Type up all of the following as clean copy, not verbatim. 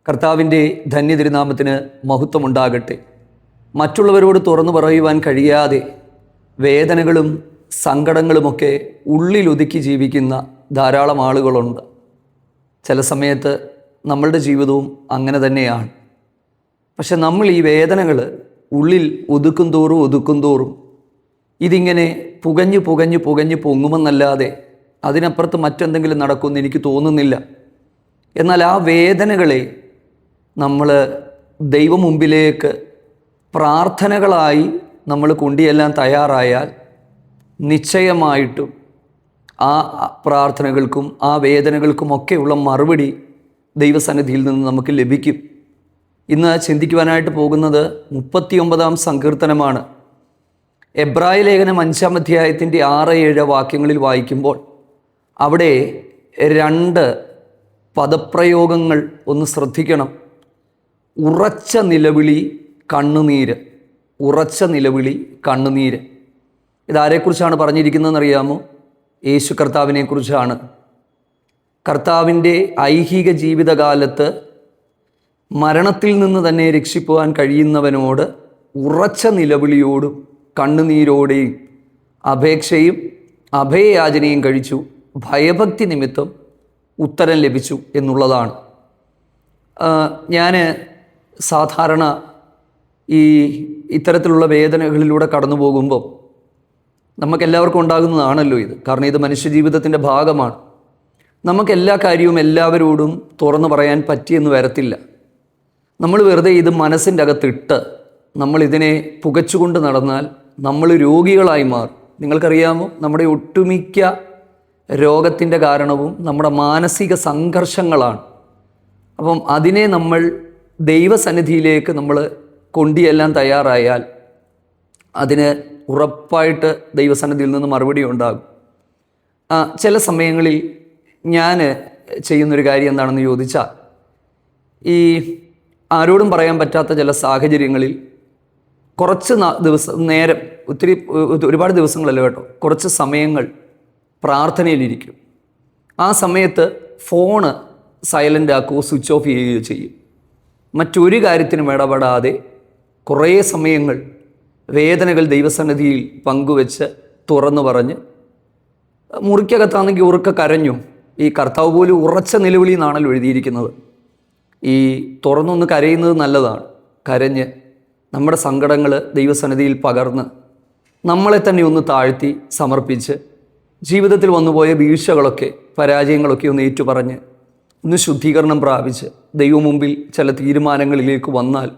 കർത്താവിൻ്റെ ധന്യതിരുനാമത്തിന് മഹത്വമുണ്ടാകട്ടെ. മറ്റുള്ളവരോട് തുറന്നു പറയുവാൻ കഴിയാതെ വേദനകളും സങ്കടങ്ങളുമൊക്കെ ഉള്ളിലൊതുക്കി ജീവിക്കുന്ന ധാരാളം ആളുകളുണ്ട്. ചില സമയത്ത് നമ്മളുടെ ജീവിതവും അങ്ങനെ തന്നെയാണ്. പക്ഷെ നമ്മൾ ഈ വേദനകൾ ഉള്ളിൽ ഒതുക്കും തോറും ഇതിങ്ങനെ പുകഞ്ഞ് പൊങ്ങുമെന്നല്ലാതെ അതിനപ്പുറത്ത് മറ്റെന്തെങ്കിലും നടക്കുമെന്ന് എനിക്ക് തോന്നുന്നില്ല. എന്നാൽ ആ വേദനകളെ നമ്മൾ ദൈവമുമ്പിലേക്ക് പ്രാർത്ഥനകളായി നമ്മൾ കൊണ്ടുചെല്ലാൻ തയ്യാറായാൽ നിശ്ചയമായിട്ടും ആ പ്രാർത്ഥനകൾക്കും ആ വേദനകൾക്കുമൊക്കെയുള്ള മറുപടി ദൈവസന്നിധിയിൽ നിന്ന് നമുക്ക് ലഭിക്കും. ഇന്ന് ചിന്തിക്കുവാനായിട്ട് പോകുന്നത് 39-ാം സങ്കീർത്തനമാണ്. എബ്രായ ലേഖനം 5-ാം അധ്യായത്തിൻ്റെ 6-7 വാക്യങ്ങളിൽ വായിക്കുമ്പോൾ അവിടെ 2 പദപ്രയോഗങ്ങൾ ഒന്ന് ശ്രദ്ധിക്കണം. ഉറച്ച നിലവിളി, കണ്ണുനീര്. ഉറച്ച നിലവിളി, കണ്ണുനീര്. ഇതാരെക്കുറിച്ചാണ് പറഞ്ഞിരിക്കുന്നതെന്ന് അറിയാമോ? യേശു കർത്താവിനെക്കുറിച്ചാണ്. കർത്താവിൻ്റെ ഐഹിക ജീവിതകാലത്ത് മരണത്തിൽ നിന്ന് തന്നെ രക്ഷിക്കുവാൻ കഴിയുന്നവനോട് ഉറച്ച നിലവിളിയോടും കണ്ണുനീരോടെയും അപേക്ഷയും അഭയയാചനയും കഴിച്ചു. ഭയഭക്തി നിമിത്തം ഉത്തരം ലഭിച്ചു എന്നുള്ളതാണ്. ഞാൻ സാധാരണ ഇത്തരത്തിലുള്ള വേദനകളിലൂടെ കടന്നു പോകുമ്പോൾ നമുക്കെല്ലാവർക്കും ഉണ്ടാകുന്നതാണല്ലോ ഇത്. കാരണം ഇത് മനുഷ്യജീവിതത്തിൻ്റെ ഭാഗമാണ്. നമുക്കെല്ലാ കാര്യവും എല്ലാവരോടും തുറന്നു പറയാൻ പറ്റിയെന്ന് വരത്തില്ല. നമ്മൾ വെറുതെ ഇത് മനസ്സിൻ്റെ അകത്തിട്ട് നമ്മളിതിനെ പുകച്ചുകൊണ്ട് നടന്നാൽ നമ്മൾ രോഗികളായി മാറും. നിങ്ങൾക്കറിയാമോ, നമ്മുടെ ഒട്ടുമിക്ക രോഗത്തിൻ്റെ കാരണവും നമ്മുടെ മാനസിക സംഘർഷങ്ങളാണ്. അപ്പം അതിനെ നമ്മൾ ദൈവസന്നിധിയിലേക്ക് നമ്മൾ കൊണ്ടുചെല്ലാൻ തയ്യാറായാൽ അതിന് ഉറപ്പായിട്ട് ദൈവസന്നിധിയിൽ നിന്ന് മറുപടി ഉണ്ടാകും. ചില സമയങ്ങളിൽ ഞാൻ ചെയ്യുന്നൊരു കാര്യം എന്താണെന്ന് ചോദിച്ചാൽ, ഈ ആരോടും പറയാൻ പറ്റാത്ത ചില സാഹചര്യങ്ങളിൽ കുറച്ച് നേരം, ഒരുപാട് ദിവസങ്ങളല്ല കേട്ടോ, കുറച്ച് സമയങ്ങൾ പ്രാർത്ഥനയിലിരിക്കും. ആ സമയത്ത് ഫോണ് സൈലൻ്റ് ആക്കുകയോ സ്വിച്ച് ഓഫ് ചെയ്യുകയോ ചെയ്യും. മറ്റൊരു കാര്യത്തിനും ഇടപെടാതെ കുറേ സമയങ്ങൾ വേദനകൾ ദൈവസന്നിധിയിൽ പങ്കുവെച്ച് തുറന്നു പറഞ്ഞ്, മുറിക്കകത്താണെങ്കിൽ ഉറക്കെ കരഞ്ഞു. ഈ കർത്താവ് പോലും ഉറച്ച നിലവിളി എന്നാണല്ലോ എഴുതിയിരിക്കുന്നത്. ഈ തുറന്നൊന്ന് കരയുന്നത് നല്ലതാണ്. കരഞ്ഞ് നമ്മുടെ സങ്കടങ്ങൾ ദൈവസന്നിധിയിൽ പകർന്ന് നമ്മളെ തന്നെ ഒന്ന് താഴ്ത്തി സമർപ്പിച്ച് ജീവിതത്തിൽ വന്നുപോയ വീഴ്ചകളൊക്കെ പരാജയങ്ങളൊക്കെ ഒന്ന് ഏറ്റുപറഞ്ഞ് ഒന്ന് ശുദ്ധീകരണം പ്രാപിച്ച് ദൈവമുമ്പിൽ ചില തീരുമാനങ്ങളിലേക്ക് വന്നാൽ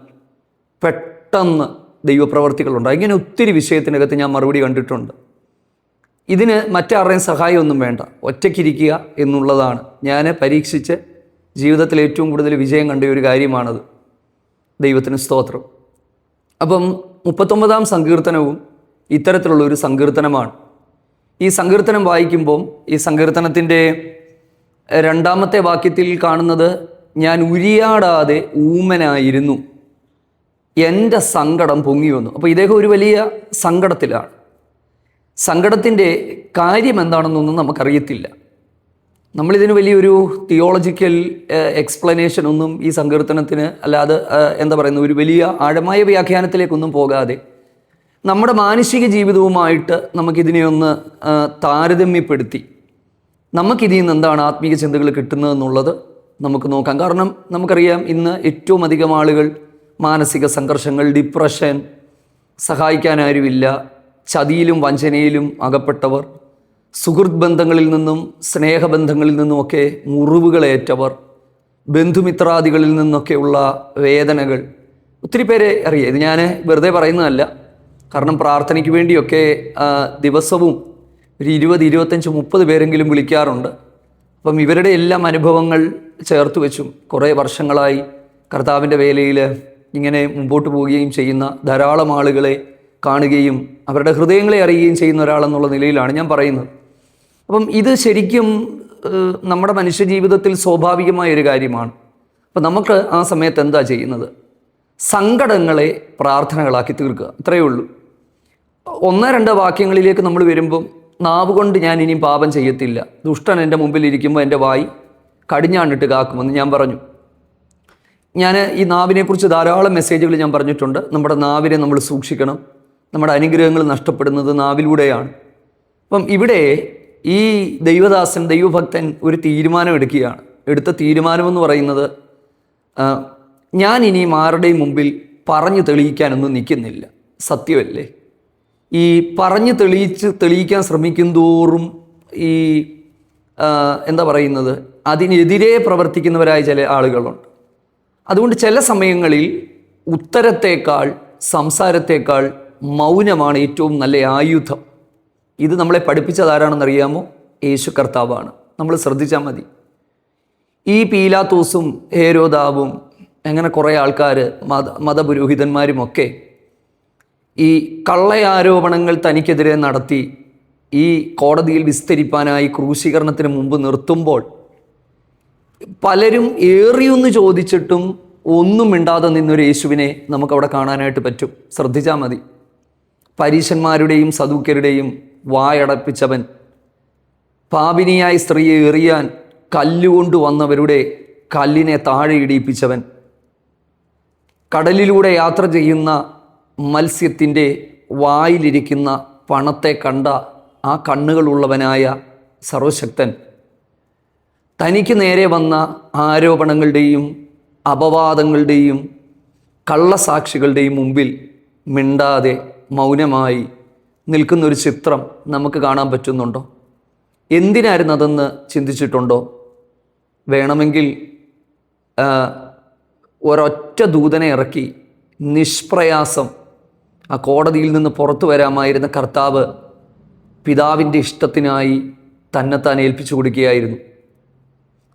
പെട്ടെന്ന് ദൈവപ്രവർത്തികളുണ്ട്. ഇങ്ങനെ ഒത്തിരി വിഷയത്തിനകത്ത് ഞാൻ മറുപടി കണ്ടിട്ടുണ്ട്. ഇതിന് മറ്റാരുടെയും സഹായമൊന്നും വേണ്ട, ഒറ്റയ്ക്കിരിക്കുക എന്നുള്ളതാണ്. ഞാൻ പരീക്ഷിച്ച് ജീവിതത്തിൽ ഏറ്റവും കൂടുതൽ വിജയം കണ്ട ഒരു കാര്യമാണത്. ദൈവത്തിന് സ്തോത്രം. അപ്പം 39-ാം സങ്കീർത്തനവും ഇത്തരത്തിലുള്ള ഒരു സങ്കീർത്തനമാണ്. ഈ സങ്കീർത്തനം വായിക്കുമ്പം ഈ സങ്കീർത്തനത്തിൻ്റെ 2-ാമത്തെ വാക്യത്തിൽ കാണുന്നത്, ഞാൻ ഉരിയാടാതെ ഊമനായിരുന്നു, എൻ്റെ സങ്കടം പൊങ്ങി വന്നു. അപ്പോൾ ഇദ്ദേഹം ഒരു വലിയ സങ്കടത്തിലാണ്. സങ്കടത്തിൻ്റെ കാര്യം എന്താണെന്നൊന്നും നമുക്കറിയത്തില്ല. നമ്മളിതിന് വലിയൊരു തിയോളജിക്കൽ എക്സ്പ്ലനേഷൻ ഒന്നും ഈ സങ്കീർത്തനത്തിന് അല്ലാതെ എന്താ പറയുന്നത്, ഒരു വലിയ ആഴമായ വ്യാഖ്യാനത്തിലേക്കൊന്നും പോകാതെ നമ്മുടെ മാനുഷിക ജീവിതവുമായിട്ട് നമുക്കിതിനെ ഒന്ന് താരതമ്യപ്പെടുത്തി നമുക്കിതിൽ നിന്ന് എന്താണ് ആത്മീയ ചിന്തകൾ കിട്ടുന്നതെന്നുള്ളത് നമുക്ക് നോക്കാം. കാരണം നമുക്കറിയാം, ഇന്ന് ഏറ്റവും അധികം ആളുകൾ മാനസിക സംഘർഷങ്ങൾ, ഡിപ്രഷൻ, സഹായിക്കാൻ ആരുമില്ല, ചതിയിലും വഞ്ചനയിലും അകപ്പെട്ടവർ, സുഹൃത്ത് ബന്ധങ്ങളിൽ നിന്നും സ്നേഹബന്ധങ്ങളിൽ നിന്നുമൊക്കെ മുറിവുകളേറ്റവർ, ബന്ധുമിത്രാദികളിൽ നിന്നൊക്കെയുള്ള വേദനകൾ, ഒത്തിരി പേരെ അറിയാം. ഇത് ഞാൻ വെറുതെ പറയുന്നതല്ല. കാരണം പ്രാർത്ഥനയ്ക്ക് വേണ്ടിയൊക്കെ ദിവസവും ഒരു 20, 25, 30 പേരെങ്കിലും വിളിക്കാറുണ്ട്. അപ്പം ഇവരുടെ എല്ലാം അനുഭവങ്ങൾ ചേർത്ത് വെച്ചും കുറേ വർഷങ്ങളായി കർത്താവിൻ്റെ വേലയിൽ ഇങ്ങനെ മുമ്പോട്ട് പോവുകയും ചെയ്യുന്ന ധാരാളം ആളുകളെ കാണുകയും അവരുടെ ഹൃദയങ്ങളെ അറിയുകയും ചെയ്യുന്ന ഒരാളെന്നുള്ള നിലയിലാണ് ഞാൻ പറയുന്നത്. അപ്പം ഇത് ശരിക്കും നമ്മുടെ മനുഷ്യജീവിതത്തിൽ സ്വാഭാവികമായ ഒരു കാര്യമാണ്. അപ്പം നമുക്ക് ആ സമയത്ത് എന്താ ചെയ്യുന്നത്? സങ്കടങ്ങളെ പ്രാർത്ഥനകളാക്കി തീർക്കുക, ഇത്രയേ ഉള്ളൂ. 1-2 വാക്യങ്ങളിലേക്ക് നമ്മൾ വരുമ്പം, നാവ് കൊണ്ട് ഞാൻ ഇനിയും പാപം ചെയ്യത്തില്ല, ദുഷ്ടൻ എൻ്റെ മുമ്പിൽ ഇരിക്കുമ്പോൾ എൻ്റെ വായി കടിഞ്ഞാണിട്ട് കാക്കുമെന്ന് ഞാൻ പറഞ്ഞു. ഞാൻ ഈ നാവിനെക്കുറിച്ച് ധാരാളം മെസ്സേജുകൾ ഞാൻ പറഞ്ഞിട്ടുണ്ട്. നമ്മുടെ നാവിനെ നമ്മൾ സൂക്ഷിക്കണം. നമ്മുടെ അനുഗ്രഹങ്ങൾ നഷ്ടപ്പെടുന്നത് നാവിലൂടെയാണ്. അപ്പം ഇവിടെ ഈ ദൈവദാസൻ, ദൈവഭക്തൻ ഒരു തീരുമാനം എടുക്കുകയാണ്. എടുത്ത തീരുമാനമെന്ന് പറയുന്നത്, ഞാൻ ഇനിയും ആരുടെയും മുമ്പിൽ പറഞ്ഞു തെളിയിക്കാനൊന്നും നിൽക്കുന്നില്ല. സത്യമല്ലേ? ഈ പറഞ്ഞു തെളിയിക്കാൻ ശ്രമിക്കും തോറും ഈ എന്താ പറയുന്നത്, അതിനെതിരെ പ്രവർത്തിക്കുന്നവരായ ചില ആളുകളുണ്ട്. അതുകൊണ്ട് ചില സമയങ്ങളിൽ ഉത്തരത്തേക്കാൾ സംസാരത്തേക്കാൾ മൗനമാണ് ഏറ്റവും നല്ല ആയുധം. ഇത് നമ്മളെ പഠിപ്പിച്ചത് ആരാണെന്നറിയാമോ? യേശു കർത്താവാണ്. നമ്മൾ ശ്രദ്ധിച്ചാൽ മതി. ഈ പീലാത്തോസും ഹേരോദാവും അങ്ങനെ കുറേ ആൾക്കാർ, മതപുരോഹിതന്മാരുമൊക്കെ ഈ കള്ളയാരോപണങ്ങൾ തനിക്കെതിരെ നടത്തി ഈ കോടതിയിൽ വിസ്തരിപ്പാനായി ക്രൂശീകരണത്തിന് മുമ്പ് നിർത്തുമ്പോൾ പലരും ഏറിയൊന്ന് ചോദിച്ചിട്ടും ഒന്നും മിണ്ടാതെ നിന്നൊരു യേശുവിനെ നമുക്കവിടെ കാണാനായിട്ട് പറ്റും. ശ്രദ്ധിച്ചാൽ മതി. പരീശന്മാരുടെയും സദൂക്യരുടെയും വായടപ്പിച്ചവൻ, പാപിനിയായ സ്ത്രീയെ എറിയാൻ കല്ലുകൊണ്ട് വന്നവരുടെ കല്ലിനെ താഴെ ഇടിയിപ്പിച്ചവൻ, കടലിലൂടെ യാത്ര ചെയ്യുന്ന മത്സ്യത്തിൻ്റെ വായിലിരിക്കുന്ന പണത്തെ കണ്ട ആ കണ്ണുകളുള്ളവനായ സർവശക്തൻ, തനിക്ക് നേരെ വന്ന ആരോപണങ്ങളുടെയും അപവാദങ്ങളുടെയും കള്ളസാക്ഷികളുടെയും മുമ്പിൽ മിണ്ടാതെ മൗനമായി നിൽക്കുന്നൊരു ചിത്രം നമുക്ക് കാണാൻ പറ്റുന്നുണ്ടോ? എന്തിനായിരുന്നു അതെന്ന് ചിന്തിച്ചിട്ടുണ്ടോ? വേണമെങ്കിൽ ഒരൊറ്റ ദൂതനെ ഇറക്കി നിഷ്പ്രയാസം ആ കോടതിയിൽ നിന്ന് പുറത്തു വരാമായിരുന്ന കർത്താവ് പിതാവിൻ്റെ ഇഷ്ടത്തിനായി തന്നെത്താൻ ഏൽപ്പിച്ചു കൊടുക്കുകയായിരുന്നു.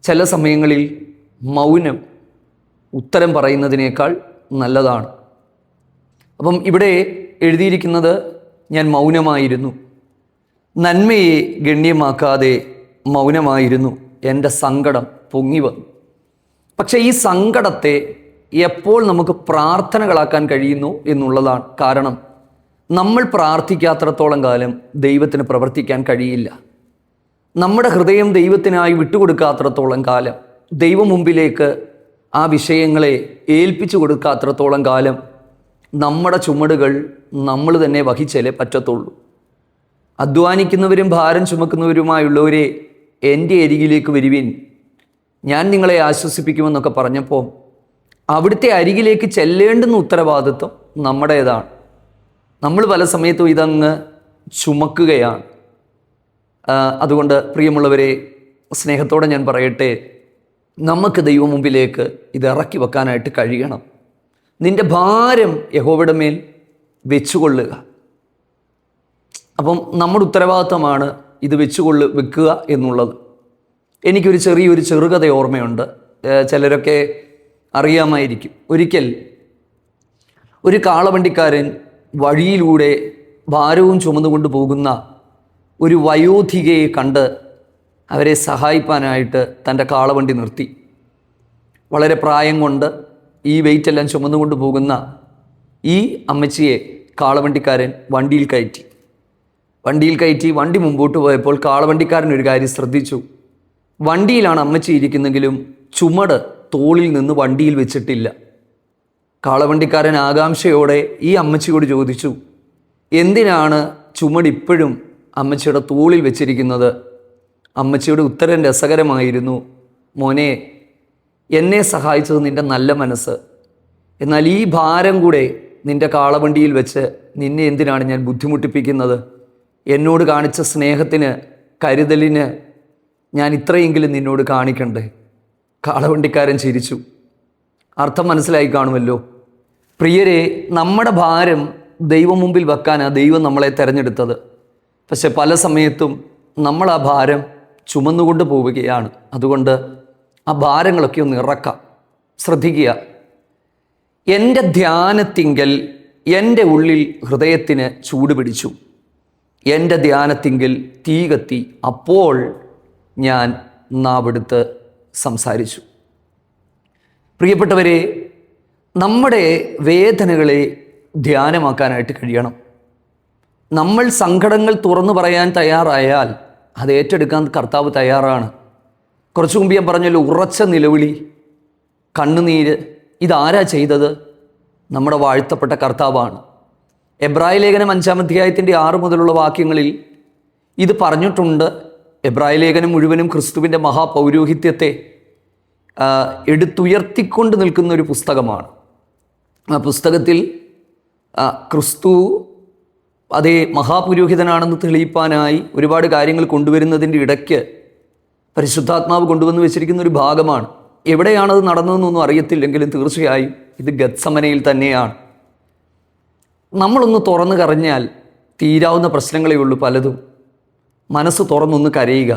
ചില സമയങ്ങളിൽ മൗനം ഉത്തരം പറയുന്നതിനേക്കാൾ നല്ലതാണ്. അപ്പം ഇവിടെ എഴുതിയിരിക്കുന്നത്, ഞാൻ മൗനമായിരുന്നു, നന്മയെ ഗണ്യമാക്കാതെ മൗനമായിരുന്നു, എൻ്റെ സങ്കടം പൊങ്ങി വന്നു. പക്ഷേ ഈ സങ്കടത്തെ എപ്പോൾ നമുക്ക് പ്രാർത്ഥനകളാക്കാൻ കഴിയുന്നു എന്നുള്ളതാണ്. കാരണം നമ്മൾ പ്രാർത്ഥിക്കാത്രത്തോളം കാലം ദൈവത്തിന് പ്രവർത്തിക്കാൻ കഴിയില്ല. നമ്മുടെ ഹൃദയം ദൈവത്തിനായി വിട്ടുകൊടുക്കാത്രത്തോളം കാലം, ദൈവം മുമ്പിലേക്ക് ആ വിഷയങ്ങളെ ഏൽപ്പിച്ചു കൊടുക്കാത്രത്തോളം കാലം നമ്മുടെ ചുമടുകൾ നമ്മൾ തന്നെ വഹിച്ചാലേ പറ്റത്തുള്ളൂ. അധ്വാനിക്കുന്നവരും ഭാരം ചുമക്കുന്നവരുമായുള്ളവരെ എൻ്റെ അരികിലേക്ക് വരുവിൻ, ഞാൻ നിങ്ങളെ ആശ്വസിപ്പിക്കുമെന്നൊക്കെ പറഞ്ഞപ്പോൾ അവിടുത്തെ അരികിലേക്ക് ചെല്ലേണ്ടുന്ന ഉത്തരവാദിത്വം നമ്മുടേതാണ്. നമ്മൾ പല സമയത്തും ഇതങ്ങ് ചുമക്കുകയാണ്. അതുകൊണ്ട് പ്രിയമുള്ളവരെ, സ്നേഹത്തോടെ ഞാൻ പറയട്ടെ, നമുക്ക് ദൈവം മുമ്പിലേക്ക് ഇത് ഇറക്കി വെക്കാനായിട്ട് കഴിയണം. നിൻ്റെ ഭാരം യഹോവയുടെ മേൽ വെച്ചുകൊള്ളുക. അപ്പം നമ്മുടെ ഉത്തരവാദിത്തമാണ് ഇത് വെക്കുക എന്നുള്ളത്. എനിക്കൊരു ചെറുകഥ ഓർമ്മയുണ്ട്. ചിലരൊക്കെ അറിയാമായിരിക്കും. ഒരിക്കൽ ഒരു കാളവണ്ടിക്കാരൻ വഴിയിലൂടെ ഭാരവും ചുമന്നുകൊണ്ട് പോകുന്ന ഒരു വയോധികയെ കണ്ട് അവരെ സഹായിപ്പാനായിട്ട് തൻ്റെ കാളവണ്ടി നിർത്തി. വളരെ പ്രായം കൊണ്ട് ഈ വെയിറ്റെല്ലാം ചുമന്നുകൊണ്ട് പോകുന്ന ഈ അമ്മച്ചിയെ കാളവണ്ടിക്കാരൻ വണ്ടിയിൽ കയറ്റി. വണ്ടി മുമ്പോട്ട് പോയപ്പോൾ കാളവണ്ടിക്കാരൻ ഒരു കാര്യം ശ്രദ്ധിച്ചു. വണ്ടിയിലാണ് അമ്മച്ചി ഇരിക്കുന്നെങ്കിലും ചുമട് തോളിൽ നിന്ന് വണ്ടിയിൽ വെച്ചിട്ടില്ല. കാളവണ്ടിക്കാരൻ ആകാംക്ഷയോടെ ഈ അമ്മച്ചിയോട് ചോദിച്ചു, എന്തിനാണ് ചുമട് ഇപ്പോഴും അമ്മച്ചിയുടെ തോളിൽ വെച്ചിരിക്കുന്നത്? അമ്മച്ചിയുടെ ഉത്തരം രസകരമായിരുന്നു. മോനെ, എന്നെ സഹായിച്ചത് നിൻ്റെ നല്ല മനസ്സ്. എന്നാൽ ഈ ഭാരം കൂടെ നിൻ്റെ കാളവണ്ടിയിൽ വെച്ച് നിന്നെ എന്തിനാണ് ഞാൻ ബുദ്ധിമുട്ടിപ്പിക്കുന്നത്? എന്നോട് കാണിച്ച സ്നേഹത്തിന്, കരുതലിന് ഞാൻ ഇത്രയെങ്കിലും നിന്നോട് കാണിക്കണ്ടേ? കാളവണ്ടിക്കാരൻ ചിരിച്ചു. അർത്ഥം മനസ്സിലായി കാണുമല്ലോ. പ്രിയരെ, നമ്മുടെ ഭാരം ദൈവം മുമ്പിൽ വെക്കാനാണ് ദൈവം നമ്മളെ തിരഞ്ഞെടുത്തത്. പക്ഷെ പല സമയത്തും നമ്മൾ ആ ഭാരം ചുമന്നുകൊണ്ട് പോവുകയാണ്. അതുകൊണ്ട് ആ ഭാരങ്ങളൊക്കെ ഒന്ന് ഇറക്കാം. ശ്രദ്ധിക്കുക. എൻ്റെ ധ്യാനത്തിങ്കൽ എൻ്റെ ഉള്ളിൽ ഹൃദയത്തിന് ചൂട് പിടിച്ചു, എൻ്റെ ധ്യാനത്തിങ്കൽ തീ കത്തി, അപ്പോൾ ഞാൻ നാവെടുത്ത് സംസാരിച്ചു. പ്രിയപ്പെട്ടവരെ, നമ്മുടെ വേദനകളെ ധ്യാനമാക്കാനായിട്ട് കഴിയണം. നമ്മൾ സങ്കടങ്ങൾ തുറന്നു പറയാൻ തയ്യാറായാൽ അത് ഏറ്റെടുക്കാൻ കർത്താവ് തയ്യാറാണ്. കുറച്ചു മുമ്പ് ഞാൻ പറഞ്ഞല്ലോ, ഉറച്ച നിലവിളി, കണ്ണുനീര്, ഇതാരാ ചെയ്തത്? നമ്മുടെ വാഴ്ത്തപ്പെട്ട കർത്താവാണ്. എബ്രായ ലേഖനം 5-ാം അധ്യായത്തിൻ്റെ 6 മുതലുള്ള വാക്യങ്ങളിൽ ഇത് പറഞ്ഞിട്ടുണ്ട്. എബ്രായ ലേഖനം മുഴുവനും ക്രിസ്തുവിൻ്റെ മഹാപൗരോഹിത്യത്തെ എടുത്തുയർത്തിക്കൊണ്ട് നിൽക്കുന്ന ഒരു പുസ്തകമാണ്. ആ പുസ്തകത്തിൽ ക്രിസ്തു അതേ മഹാപുരോഹിതനാണെന്ന് തെളിയിപ്പാനായി ഒരുപാട് കാര്യങ്ങൾ കൊണ്ടുവരുന്നതിൻ്റെ ഇടയ്ക്ക് പരിശുദ്ധാത്മാവ് കൊണ്ടുവന്ന് വെച്ചിരിക്കുന്ന ഒരു ഭാഗമാണ്. എവിടെയാണത് നടന്നതെന്നൊന്നും അറിയത്തില്ലെങ്കിലും തീർച്ചയായും ഇത് ഗത്സമനയിൽ തന്നെയാണ്. നമ്മളൊന്ന് തുറന്നു കരഞ്ഞാൽ തീരാവുന്ന പ്രശ്നങ്ങളേ ഉള്ളൂ പലതും. മനസ്സ് തുറന്നൊന്ന് കരയുക,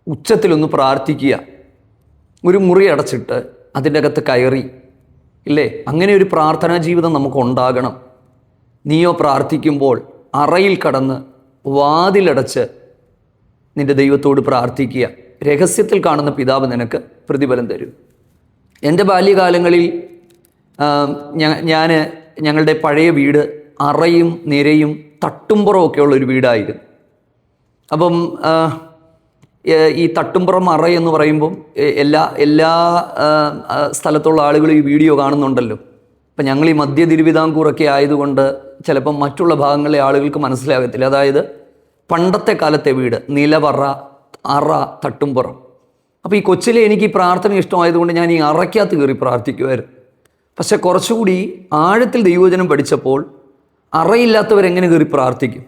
ഉച്ചത്തിലൊന്ന് പ്രാർത്ഥിക്കുക, ഒരു മുറി അടച്ചിട്ട് അതിൻ്റെ അകത്ത് കയറി ഇല്ലേ, അങ്ങനെ ഒരു പ്രാർത്ഥനാ ജീവിതം നമുക്കുണ്ടാകണം. നീയോ പ്രാർത്ഥിക്കുമ്പോൾ അറയിൽ കടന്ന് വാതിലടച്ച് നിൻ്റെ ദൈവത്തോട് പ്രാർത്ഥിക്കുക. രഹസ്യത്തിൽ കാണുന്ന പിതാവ് നിനക്ക് പ്രതിഫലം തരും. എൻ്റെ ബാല്യകാലങ്ങളിൽ ഞാൻ ഞങ്ങളുടെ പഴയ വീട് അറയും നിരയും തട്ടുംപുറമൊക്കെ ഉള്ളൊരു വീടായിരുന്നു. അപ്പം ഈ തട്ടുംപുറം അറ എന്ന് പറയുമ്പം എല്ലാ സ്ഥലത്തുള്ള ആളുകൾ ഈ വീഡിയോ കാണുന്നുണ്ടല്ലോ. അപ്പം ഞങ്ങൾ ഈ മധ്യ തിരുവിതാംകൂറൊക്കെ ആയതുകൊണ്ട് ചിലപ്പം മറ്റുള്ള ഭാഗങ്ങളിലെ ആളുകൾക്ക് മനസ്സിലാകത്തില്ല. അതായത് പണ്ടത്തെ കാലത്തെ വീട്, നിലവറ, അറ, തട്ടുംപുറം. അപ്പോൾ ഈ കൊച്ചിലെ എനിക്ക് ഈ പ്രാർത്ഥന ഇഷ്ടമായതുകൊണ്ട് ഞാൻ ഈ അറയ്ക്കകത്ത് കയറി പ്രാർത്ഥിക്കുമായിരുന്നു. പക്ഷെ കുറച്ചുകൂടി ആഴത്തിൽ ദൈവവചനം പഠിച്ചപ്പോൾ അറയില്ലാത്തവരെങ്ങനെ കയറി പ്രാർത്ഥിക്കും?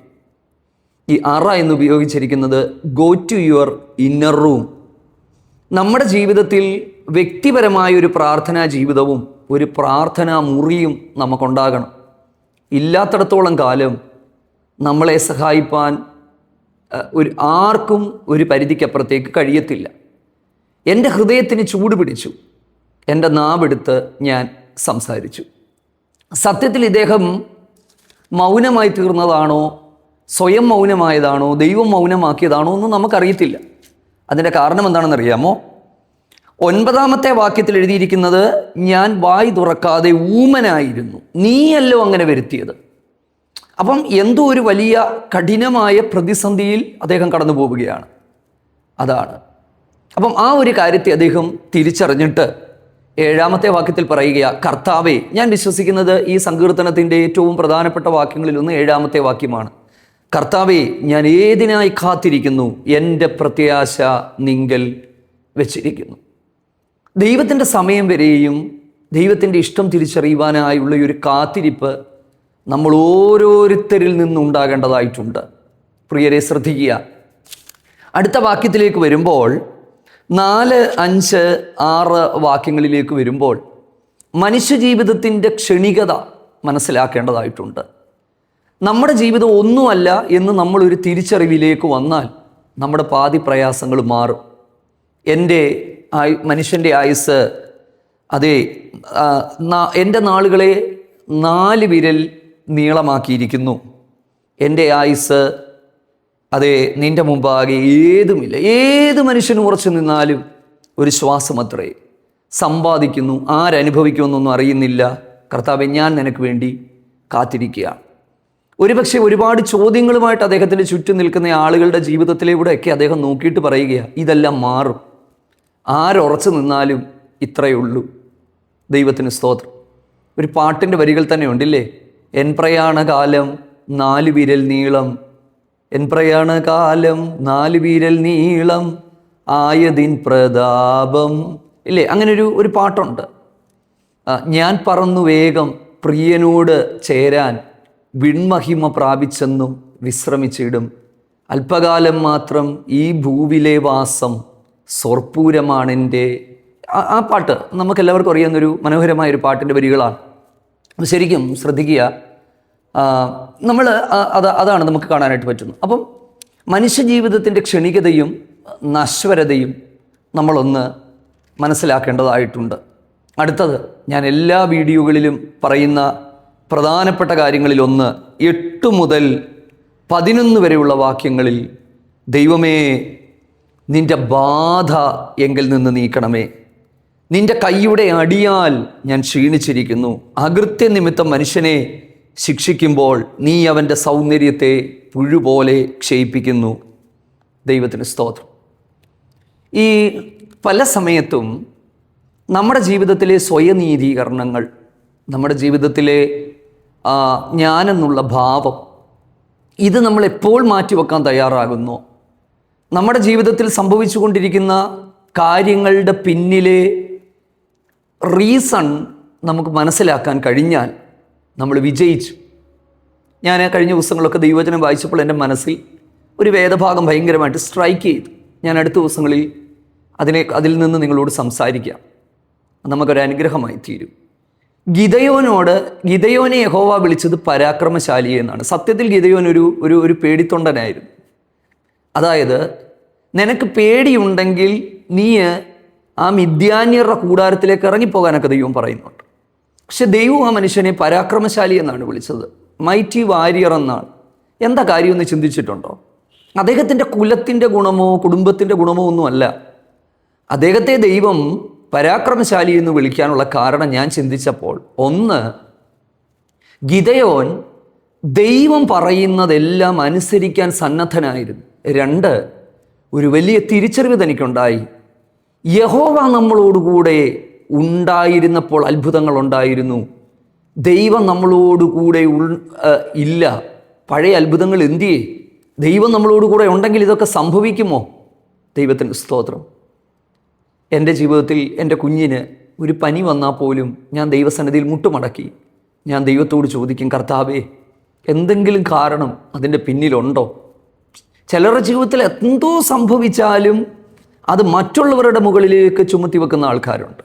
ഈ അറ എന്ന് ഉപയോഗിച്ചിരിക്കുന്നത് go to your inner room. നമ്മുടെ ജീവിതത്തിൽ വ്യക്തിപരമായ ഒരു പ്രാർത്ഥനാ ജീവിതവും ഒരു പ്രാർത്ഥനാ മുറിയും നമുക്കുണ്ടാകണം. ഇല്ലാത്തിടത്തോളം കാലം നമ്മളെ സഹായിപ്പാൻ ആർക്കും ഒരു പരിധിക്കപ്പുറത്തേക്ക് കഴിയത്തില്ല. എൻ്റെ ഹൃദയത്തിന് ചൂട് പിടിച്ചു, എൻ്റെ നാവെടുത്ത് ഞാൻ സംസാരിച്ചു. സത്യത്തിൽ ഇദ്ദേഹം മൗനമായി തീർന്നതാണോ, സ്വയം മൗനമായതാണോ, ദൈവം മൗനമാക്കിയതാണോ ഒന്നും നമുക്കറിയത്തില്ല. അതിൻ്റെ കാരണം എന്താണെന്നറിയാമോ? 9-ാമത്തെ വാക്യത്തിൽ എഴുതിയിരിക്കുന്നത്, ഞാൻ വായ് തുറക്കാതെ ഊമനായിരുന്നു, നീയല്ലോ അങ്ങനെ വരുത്തിയത്. അപ്പം എന്തോ ഒരു വലിയ കഠിനമായ പ്രതിസന്ധിയിൽ അദ്ദേഹം കടന്നു പോവുകയാണ്. അതാണ്. അപ്പം ആ ഒരു കാര്യത്തെ അദ്ദേഹം തിരിച്ചറിഞ്ഞിട്ട് 7-ാമത്തെ വാക്യത്തിൽ പറയുക, കർത്താവേ, ഞാൻ വിശ്വസിക്കുന്നത് ഈ സങ്കീർത്തനത്തിൻ്റെ ഏറ്റവും പ്രധാനപ്പെട്ട വാക്യങ്ങളിലൊന്ന് 7-ാമത്തെ വാക്യമാണ്. കർത്താവേ, ഞാൻ ഏതിനായി കാത്തിരിക്കുന്നു, എൻ്റെ പ്രത്യാശ നിങ്കൽ വെച്ചിരിക്കുന്നു. ദൈവത്തിൻ്റെ സമയം വരെയും ദൈവത്തിൻ്റെ ഇഷ്ടം തിരിച്ചറിയുവാനായുള്ള ഒരു കാത്തിരിപ്പ് നമ്മൾ ഓരോരുത്തരിൽ നിന്നുണ്ടാകേണ്ടതായിട്ടുണ്ട്. പ്രിയരെ, ശ്രദ്ധിക്കുക. അടുത്ത വാക്യത്തിലേക്ക് വരുമ്പോൾ 4, 5, 6 വാക്യങ്ങളിലേക്ക് വരുമ്പോൾ മനുഷ്യജീവിതത്തിൻ്റെ ക്ഷണികത മനസ്സിലാക്കേണ്ടതായിട്ടുണ്ട്. നമ്മുടെ ജീവിതം ഒന്നുമല്ല എന്ന് നമ്മളൊരു തിരിച്ചറിവിലേക്ക് വന്നാൽ നമ്മുടെ പാതി പ്രയാസങ്ങൾ മാറും. മനുഷ്യൻ്റെ ആയുസ്, അതെ, എൻ്റെ നാളുകളെ 4 വിരൽ നീളമാക്കിയിരിക്കുന്നു. എൻ്റെ ആയുസ്, അതെ, നിൻ്റെ മുമ്പാകെ ഏതുമില്ല. ഏത് മനുഷ്യനും ഉറച്ചു നിന്നാലും ഒരു ശ്വാസമത്രേ. സമ്പാദിക്കുന്നു, ആരനുഭവിക്കുമെന്നൊന്നും അറിയുന്നില്ല. കർത്താവേ, ഞാൻ നിനക്ക് വേണ്ടി കാത്തിരിക്കുകയാണ്. ഒരുപക്ഷെ ഒരുപാട് ചോദ്യങ്ങളുമായിട്ട് അദ്ദേഹത്തിൻ്റെ ചുറ്റും നിൽക്കുന്ന ആളുകളുടെ ജീവിതത്തിലൂടെയൊക്കെ അദ്ദേഹം നോക്കിയിട്ട് പറയുകയാണ്, ഇതെല്ലാം മാറും. ആരുറച്ചു നിന്നാലും ഇത്രയേ ഉള്ളൂ. ദൈവത്തിന് സ്തോത്രം. ഒരു പാട്ടിൻ്റെ വരികൾ തന്നെ ഉണ്ടില്ലേ, എൻ പ്രയാണകാലം 4 വിരൽ നീളം, എൻ പ്രയാണകാലം 4 വിരൽ നീളം, ആയതിൻ പ്രതാപം, ഇല്ലേ? അങ്ങനെ ഒരു പാട്ടുണ്ട്. ഞാൻ പറന്നു വേഗം പ്രിയനോട് ചേരാൻ, വിൺമഹിമ പ്രാപിച്ചെന്നും വിശ്രമിച്ചിടും, അല്പകാലം മാത്രം ഈ ഭൂവിലെ വാസം, സ്വർപ്പൂരമാണെൻ്റെ. ആ പാട്ട് നമുക്കെല്ലാവർക്കും അറിയാവുന്നൊരു മനോഹരമായൊരു പാട്ടിൻ്റെ വരികളാണ്. ശരിക്കും ശ്രദ്ധിക്കുക, അതാണ് നമുക്ക് കാണാനായിട്ട് പറ്റുന്നത്. അപ്പം മനുഷ്യജീവിതത്തിൻ്റെ ക്ഷണികതയും നശ്വരതയും നമ്മളൊന്ന് മനസ്സിലാക്കേണ്ടതായിട്ടുണ്ട്. അടുത്തത്, ഞാൻ എല്ലാ വീഡിയോകളിലും പറയുന്ന പ്രധാനപ്പെട്ട കാര്യങ്ങളിലൊന്ന് 8 മുതൽ 11 വരെയുള്ള വാക്യങ്ങളിൽ, ദൈവമേ, നിൻ്റെ ബാധ എങ്കിൽ നിന്ന് നീക്കണമേ, നിൻ്റെ കൈയുടെ അടിയാൽ ഞാൻ ക്ഷീണിച്ചിരിക്കുന്നു, അകൃത്യനിമിത്തം മനുഷ്യനെ ശിക്ഷിക്കുമ്പോൾ നീ അവൻ്റെ സൗന്ദര്യത്തെ പുഴുപോലെ ക്ഷയിപ്പിക്കുന്നു. ദൈവത്തിന് സ്തോത്രം. ഈ പല സമയത്തും നമ്മുടെ ജീവിതത്തിലെ സ്വയനീതീകരണങ്ങൾ, നമ്മുടെ ജീവിതത്തിലെ ഞാനെന്നുള്ള ഭാവം, ഇത് നമ്മൾ എപ്പോൾ മാറ്റിവെക്കാൻ തയ്യാറാകുന്നു, നമ്മുടെ ജീവിതത്തിൽ സംഭവിച്ചു കൊണ്ടിരിക്കുന്ന കാര്യങ്ങളുടെ പിന്നിലെ റീസൺ നമുക്ക് മനസ്സിലാക്കാൻ കഴിഞ്ഞാൽ നമ്മൾ വിജയിച്ചു. ഞാൻ കഴിഞ്ഞ ദിവസങ്ങളൊക്കെ ദൈവവചനം വായിച്ചപ്പോൾ എൻ്റെ മനസ്സിൽ ഒരു വേദഭാഗം ഭയങ്കരമായിട്ട് സ്ട്രൈക്ക് ചെയ്തു. ഞാൻ അടുത്ത ദിവസങ്ങളിൽ അതിൽ നിന്ന് നിങ്ങളോട് സംസാരിക്കാം. നമുക്കൊരു അനുഗ്രഹമായി തീരും. ഗിദയോനെ യഹോവ വിളിച്ചത് പരാക്രമശാലി എന്നാണ്. സത്യത്തിൽ ഗിദയോൻ ഒരു പേടിത്തൊണ്ടനായിരുന്നു. അതായത്, നിനക്ക് പേടിയുണ്ടെങ്കിൽ നീ ആ മിദ്യാന്യരുടെ കൂടാരത്തിലേക്ക് ഇറങ്ങിപ്പോകാനൊക്കെ ദൈവം പറയുന്നുണ്ട്. പക്ഷെ ദൈവം ആ മനുഷ്യനെ പരാക്രമശാലി എന്നാണ് വിളിച്ചത്, മൈറ്റി വാരിയർ എന്നാണ്. എന്താ കാര്യമെന്ന് ചിന്തിച്ചിട്ടുണ്ടോ? അദ്ദേഹത്തിൻ്റെ കുലത്തിൻ്റെ ഗുണമോ കുടുംബത്തിൻ്റെ ഗുണമോ ഒന്നുമല്ല. അദ്ദേഹത്തെ ദൈവം പരാക്രമശാലി എന്ന് വിളിക്കാനുള്ള കാരണം ഞാൻ ചിന്തിച്ചപ്പോൾ, ഒന്ന്, ഗിദയോൻ ദൈവം പറയുന്നതെല്ലാം അനുസരിക്കാൻ സന്നദ്ധനായിരുന്നു. രണ്ട്, ഒരു വലിയ തിരിച്ചറിവ് തനിക്കുണ്ടായി. യഹോവ നമ്മളോടുകൂടെ ഉണ്ടായിരുന്നപ്പോൾ അത്ഭുതങ്ങൾ ഉണ്ടായിരുന്നു, ദൈവം നമ്മളോടുകൂടെ ഇല്ല. പഴയ അത്ഭുതങ്ങൾ എന്തിയേ? ദൈവം നമ്മളോടുകൂടെ ഉണ്ടെങ്കിൽ ഇതൊക്കെ സംഭവിക്കുമോ? ദൈവത്തിന് സ്തോത്രം. എൻ്റെ ജീവിതത്തിൽ എൻ്റെ കുഞ്ഞിന് ഒരു പനി വന്നാൽ പോലും ഞാൻ ദൈവസന്നിധിയിൽ മുട്ടുമടക്കി ഞാൻ ദൈവത്തോട് ചോദിക്കും, കർത്താവേ, എന്തെങ്കിലും കാരണം അതിൻ്റെ പിന്നിലുണ്ടോ? ചിലരുടെ ജീവിതത്തിൽ എന്തോ സംഭവിച്ചാലും അത് മറ്റുള്ളവരുടെ മുകളിലേക്ക് ചുമത്തി വെക്കുന്ന ആൾക്കാരുണ്ട്.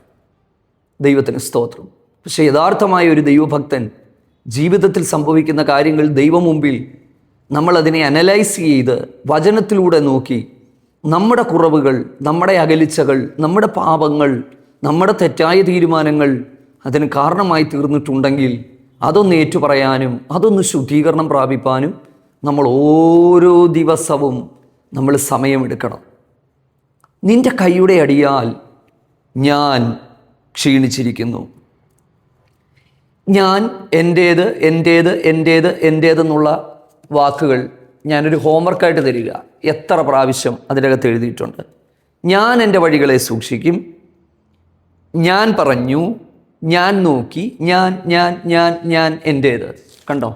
ദൈവത്തിന് സ്തോത്രം. പക്ഷേ യഥാർത്ഥമായ ഒരു ദൈവഭക്തൻ ജീവിതത്തിൽ സംഭവിക്കുന്ന കാര്യങ്ങൾ ദൈവം മുമ്പിൽ നമ്മളതിനെ അനലൈസ് ചെയ്ത് വചനത്തിലൂടെ നോക്കി നമ്മുടെ കുറവുകൾ, നമ്മുടെ അകലിച്ചകൾ, നമ്മുടെ പാപങ്ങൾ, നമ്മുടെ തെറ്റായ തീരുമാനങ്ങൾ അതിന് കാരണമായി തീർന്നിട്ടുണ്ടെങ്കിൽ അതൊന്ന് ഏറ്റുപറയാനും അതൊന്ന് ശുദ്ധീകരണം പ്രാപിപ്പാനും നമ്മൾ ഓരോ ദിവസവും നമ്മൾ സമയമെടുക്കണം. നിന്റെ കൈയുടെ അടിയാൽ ഞാൻ ക്ഷീണിച്ചിരിക്കുന്നു. ഞാൻ എൻ്റേതെന്നുള്ള വാക്കുകൾ ഞാനൊരു ഹോംവർക്കായിട്ട് തരിക. എത്ര പ്രാവശ്യം അതിനകത്ത് എഴുതിയിട്ടുണ്ട്. ഞാൻ എൻ്റെ വഴികളെ സൂക്ഷിക്കും, ഞാൻ പറഞ്ഞു, ഞാൻ നോക്കി, ഞാൻ എൻ്റേത്. കണ്ടോ?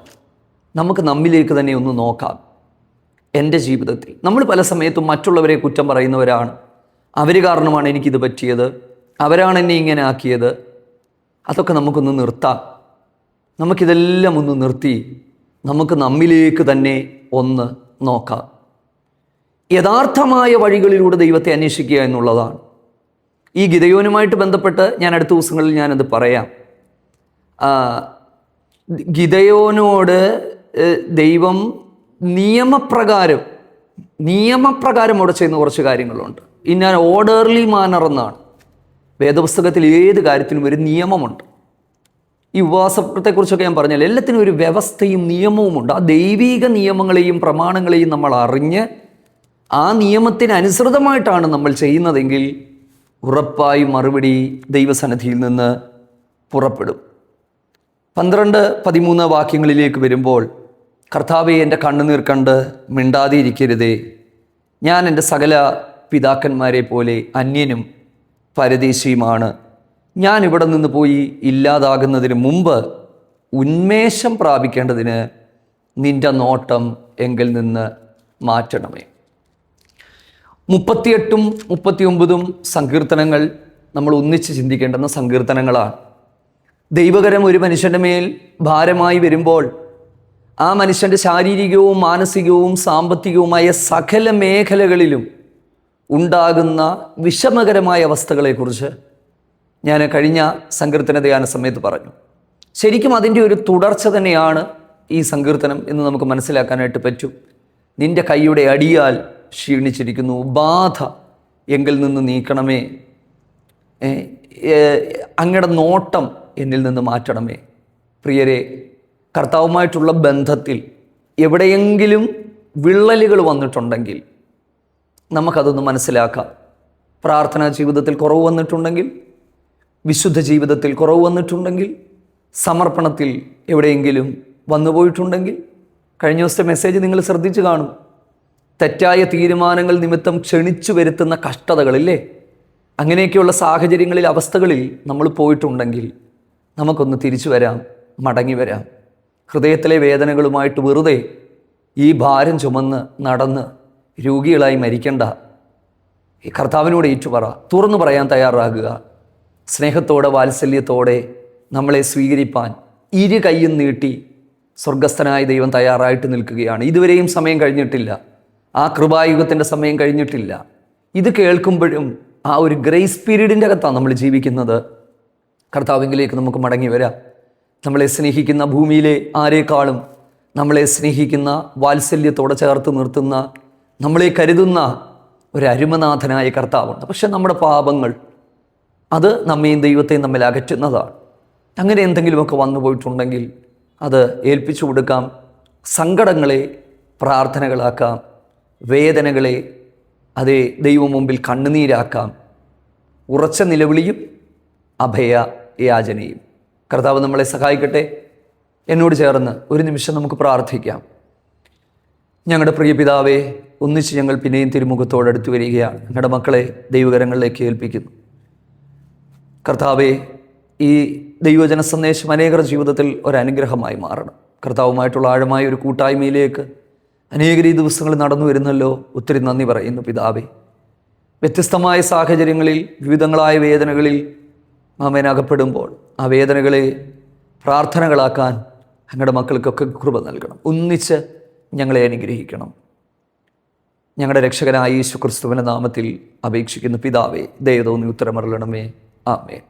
നമുക്ക് നമ്മിലേക്ക് തന്നെ ഒന്ന് നോക്കാം. എൻ്റെ ജീവിതത്തിൽ നമ്മൾ പല സമയത്തും മറ്റുള്ളവരെ കുറ്റം പറയുന്നവരാണ്. അവർ കാരണമാണ് എനിക്കിത് പറ്റിയത്, അവരാണ് എന്നെ ഇങ്ങനെ ആക്കിയത്. അതൊക്കെ നമുക്കൊന്ന് നിർത്താം. നമുക്കിതെല്ലാം ഒന്ന് നിർത്തി നമുക്ക് നമ്മിലേക്ക് തന്നെ ഒന്ന് നോക്കാം. യഥാർത്ഥമായ വഴികളിലൂടെ ദൈവത്തെ അന്വേഷിക്കുക എന്നുള്ളതാണ്. ഈ ഗിദയോനുമായിട്ട് ബന്ധപ്പെട്ട് ഞാൻ അടുത്ത ദിവസങ്ങളിൽ ഞാനത് പറയാം. ഗിദയോനോട് ദൈവം നിയമപ്രകാരം അവിടെ ചെയ്യുന്ന കുറച്ച് കാര്യങ്ങളുണ്ട്. ഇൻ ആൻ ഓർഡർലി മാനർ എന്നാണ് വേദപുസ്തകത്തിൽ ഏത് കാര്യത്തിനും ഒരു നിയമമുണ്ട്. ഈ ഉപവാസത്തെക്കുറിച്ചൊക്കെ ഞാൻ പറഞ്ഞാൽ എല്ലാത്തിനും ഒരു വ്യവസ്ഥയും നിയമവുമുണ്ട്. ആ ദൈവിക നിയമങ്ങളെയും പ്രമാണങ്ങളെയും നമ്മൾ അറിഞ്ഞ് ആ നിയമത്തിന് അനുസൃതമായിട്ടാണ് നമ്മൾ ചെയ്യുന്നതെങ്കിൽ ഉറപ്പായും മറുപടി ദൈവസന്നിധിയിൽ നിന്ന് പുറപ്പെടും. 12-13 വാക്യങ്ങളിലേക്ക് വരുമ്പോൾ, കർത്താവേ, എൻ്റെ കണ്ണുനീർ കണ്ട് മിണ്ടാതിരിക്കരുതേ. ഞാൻ എൻ്റെ സകല പിതാക്കന്മാരെ പോലെ അന്യനും പരദേശിയുമാണ്. ഞാൻ ഇവിടെ നിന്ന് പോയി ഇല്ലാതാകുന്നതിന് മുമ്പ് ഉന്മേഷം പ്രാപിക്കേണ്ടതിന് നിൻ്റെ നോട്ടം എങ്കിൽ നിന്ന് മാറ്റണമേ. 38ഉം 39ഉം സങ്കീർത്തനങ്ങൾ നമ്മൾ ഒന്നിച്ച് ചിന്തിക്കേണ്ടുന്ന സങ്കീർത്തനങ്ങളാണ്. ദൈവകരം ഒരു മനുഷ്യൻ്റെ മേൽ ഭാരമായി വരുമ്പോൾ ആ മനുഷ്യൻ്റെ ശാരീരികവും മാനസികവും സാമ്പത്തികവുമായ സകല മേഖലകളിലും ഉണ്ടാകുന്ന വിഷമകരമായ അവസ്ഥകളെക്കുറിച്ച് ഞാൻ കഴിഞ്ഞ സങ്കീർത്തന ധ്യാന സമയത്ത് പറഞ്ഞു. ശരിക്കും അതിൻ്റെ ഒരു തുടർച്ച തന്നെയാണ് ഈ സങ്കീർത്തനം എന്ന് നമുക്ക് മനസ്സിലാക്കാനായിട്ട് പറ്റും. നിൻ്റെ കൈയുടെ അടിയാൽ ക്ഷീണിച്ചിരിക്കുന്നു, ബാധ എങ്കിൽ നിന്ന് നീക്കണമേ, അങ്ങയുടെ നോട്ടം എന്നിൽ നിന്ന് മാറ്റണമേ. പ്രിയരെ, കർത്താവുമായിട്ടുള്ള ബന്ധത്തിൽ എവിടെയെങ്കിലും വിള്ളലുകൾ വന്നിട്ടുണ്ടെങ്കിൽ നമുക്കതൊന്ന് മനസ്സിലാക്കാം. പ്രാർത്ഥനാ ജീവിതത്തിൽ കുറവ് വന്നിട്ടുണ്ടെങ്കിൽ, വിശുദ്ധ ജീവിതത്തിൽ കുറവ് വന്നിട്ടുണ്ടെങ്കിൽ, സമർപ്പണത്തിൽ എവിടെയെങ്കിലും വന്നുപോയിട്ടുണ്ടെങ്കിൽ, കഴിഞ്ഞ ദിവസത്തെ മെസ്സേജ് നിങ്ങൾ ശ്രദ്ധിച്ചു കാണും. തെറ്റായ തീരുമാനങ്ങൾ നിമിത്തം ക്ഷണിച്ചു വരുത്തുന്ന കഷ്ടതകളില്ലേ, അങ്ങനെയൊക്കെയുള്ള സാഹചര്യങ്ങളിൽ, അവസ്ഥകളിൽ നമ്മൾ പോയിട്ടുണ്ടെങ്കിൽ നമുക്കൊന്ന് തിരിച്ചു വരാം, മടങ്ങി വരാം. ഹൃദയത്തിലെ വേദനകളുമായിട്ട് വെറുതെ ഈ ഭാരം ചുമന്ന് നടന്ന് രോഗികളായി മരിക്കണ്ട. ഈ കർത്താവിനോട് ഏറ്റുപറ, തുറന്നു പറയാൻ തയ്യാറാകുക. സ്നേഹത്തോടെ, വാത്സല്യത്തോടെ നമ്മളെ സ്വീകരിപ്പാൻ ഇരു കൈയും നീട്ടി സ്വർഗസ്ഥനായ ദൈവം തയ്യാറായിട്ട് നിൽക്കുകയാണ്. ഇതുവരെയും സമയം കഴിഞ്ഞിട്ടില്ല, ആ കൃപായുഗത്തിൻ്റെ സമയം കഴിഞ്ഞിട്ടില്ല. ഇത് കേൾക്കുമ്പോഴും ആ ഒരു ഗ്രേസ് പീരീഡിൻ്റെ അകത്താണ് നമ്മൾ ജീവിക്കുന്നത്. കർത്താവിലേക്ക് നമുക്ക് മടങ്ങി വരാം. നമ്മളെ സ്നേഹിക്കുന്ന, ഭൂമിയിലെ ആരെക്കാളും നമ്മളെ സ്നേഹിക്കുന്ന, വാത്സല്യത്തോടെ ചേർത്ത് നിർത്തുന്ന, നമ്മളെ കരുതുന്ന ഒരു അരുമനാഥനായ കർത്താവുണ്ട്. പക്ഷെ നമ്മുടെ പാപങ്ങൾ അത് നമ്മയും ദൈവത്തെയും തമ്മിൽ അകറ്റുന്നതാണ്. അങ്ങനെ എന്തെങ്കിലുമൊക്കെ വന്നു പോയിട്ടുണ്ടെങ്കിൽ അത് ഏൽപ്പിച്ചു കൊടുക്കാം. സങ്കടങ്ങളെ പ്രാർത്ഥനകളാക്കാം, വേദനകളെ അതേ ദൈവം മുമ്പിൽ കണ്ണുനീരാക്കാം. ഉറച്ച നിലവിളിയും അഭയ യാചനയും. കർത്താവ് നമ്മളെ സഹായിക്കട്ടെ. എന്നോട് ചേർന്ന് ഒരു നിമിഷം നമുക്ക് പ്രാർത്ഥിക്കാം. ഞങ്ങളുടെ പ്രിയ പിതാവേ, ഒന്നിച്ച് ഞങ്ങൾ പിന്നെയും തിരുമുഖത്തോടടുത്ത് വരികയാണ്. ഞങ്ങളുടെ മക്കളെ ദൈവകരങ്ങളിലേക്ക് ഏൽപ്പിക്കുന്നു. കർത്താവേ, ഈ ദൈവജന സന്ദേശം അനേകർ ജീവിതത്തിൽ ഒരനുഗ്രഹമായി മാറണം. കർത്താവുമായിട്ടുള്ള ആഴമായ ഒരു കൂട്ടായ്മയിലേക്ക് അനേകർ ഈ ദിവസങ്ങൾ നടന്നു വരുന്നല്ലോ. ഒത്തിരി നന്ദി പറയുന്നു പിതാവേ. വ്യത്യസ്തമായ സാഹചര്യങ്ങളിൽ, വിവിധങ്ങളായ വേദനകളിൽ അകപ്പെടുമ്പോൾ ആ വേദനകളെ പ്രാർത്ഥനകളാക്കാൻ ഞങ്ങളുടെ മക്കൾക്കൊക്കെ കൃപ നൽകണം. ഒന്നിച്ച് ഞങ്ങളെ അനുഗ്രഹിക്കണം. ഞങ്ങളുടെ രക്ഷകനായ യേശു ക്രിസ്തുവിൻ്റെ നാമത്തിൽ അപേക്ഷിക്കുന്ന പിതാവേ, ദയതോന്നി ഉത്തരമരുളണമേ. ആമേൻ.